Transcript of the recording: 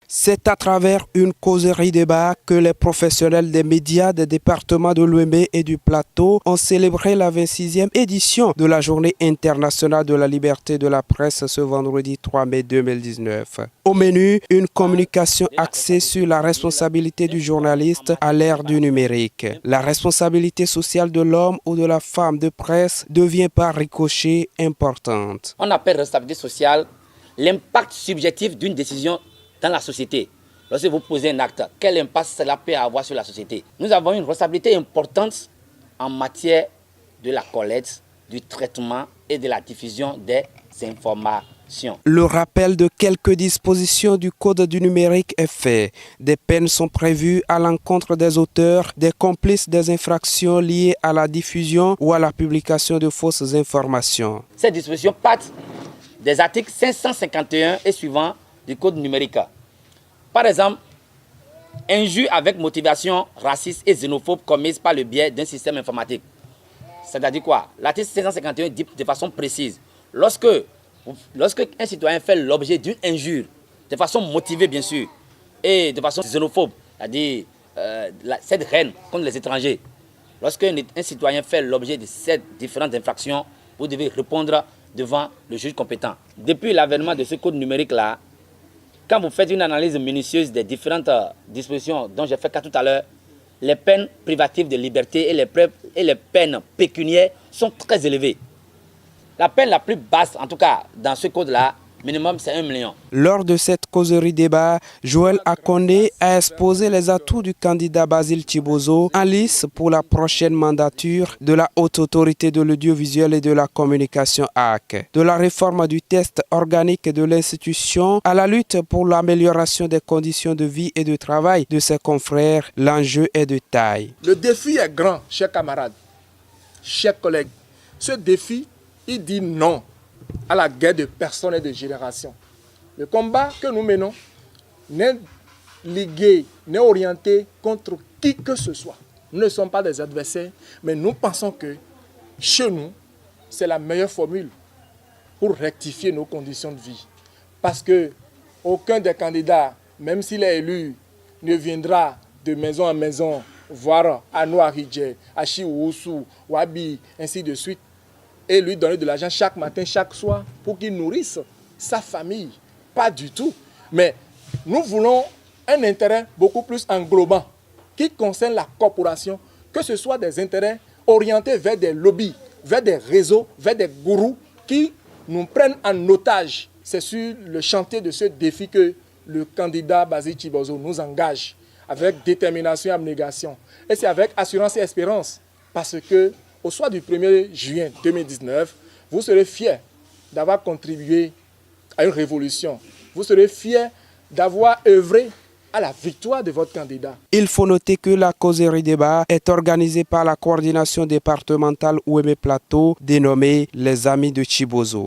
C'est à travers une causerie débat que les professionnels des médias des départements de l'Ouémé et du Plateau ont célébré la 26e édition de la Journée internationale de la liberté de la presse ce vendredi 3 mai 2019. Au menu, une communication axée sur la responsabilité du journaliste à l'ère du numérique. La responsabilité sociale de l'homme ou de la femme de presse devient par ricochet importante. On appelle responsabilité sociale l'impact subjectif d'une décision dans la société. Lorsque vous posez un acte, quel impact cela peut avoir sur la société? Nous avons une responsabilité importante en matière de la collecte, du traitement et de la diffusion des informations. Le rappel de quelques dispositions du Code du numérique est fait. Des peines sont prévues à l'encontre des auteurs, des complices des infractions liées à la diffusion ou à la publication de fausses informations. Ces dispositions partent des articles 551 et suivants du Code numérique. Par exemple, injures avec motivation raciste et xénophobe commises par le biais d'un système informatique. C'est-à-dire quoi? L'article 551 dit de façon précise, lorsque un citoyen fait l'objet d'une injure, de façon motivée bien sûr, et de façon xénophobe, c'est-à-dire cette haine contre les étrangers, lorsqu'un citoyen fait l'objet de ces différentes infractions, vous devez répondre devant le juge compétent. Depuis l'avènement de ce code numérique-là, quand vous faites une analyse minutieuse des différentes dispositions dont j'ai fait cas tout à l'heure, les peines privatives de liberté et les peines pécuniaires sont très élevées. La peine la plus basse, en tout cas dans ce code-là, minimum c'est 1 million. Lors de cette causerie débat, Joël Akondé a exposé les atouts du candidat Basile Thibozot en lice pour la prochaine mandature de la Haute Autorité de l'Audiovisuel et de la Communication HAC. De la réforme du test organique de l'institution à la lutte pour l'amélioration des conditions de vie et de travail de ses confrères, l'enjeu est de taille. Le défi est grand, chers camarades, chers collègues. Ce défi, il dit non à la guerre de personnes et de générations. Le combat que nous menons n'est ligué, n'est orienté contre qui que ce soit. Nous ne sommes pas des adversaires, mais nous pensons que chez nous, c'est la meilleure formule pour rectifier nos conditions de vie. Parce que aucun des candidats, même s'il est élu, ne viendra de maison en maison voir Anouar Hidje, Achi Oussou, Wabi, ainsi de suite, et lui donner de l'argent chaque matin, chaque soir, pour qu'il nourrisse sa famille. Pas du tout. Mais nous voulons un intérêt beaucoup plus englobant qui concerne la corporation, que ce soit des intérêts orientés vers des lobbies, vers des réseaux, vers des gourous qui nous prennent en otage. C'est sur le chantier de ce défi que le candidat Basile Thibozot nous engage avec détermination et abnégation. Et c'est avec assurance et espérance, parce que au soir du 1er juin 2019, vous serez fiers d'avoir contribué à une révolution. Vous serez fiers d'avoir œuvré à la victoire de votre candidat. Il faut noter que la causerie débat est organisée par la coordination départementale Ouémé Plateau, dénommée les Amis de Thibozot.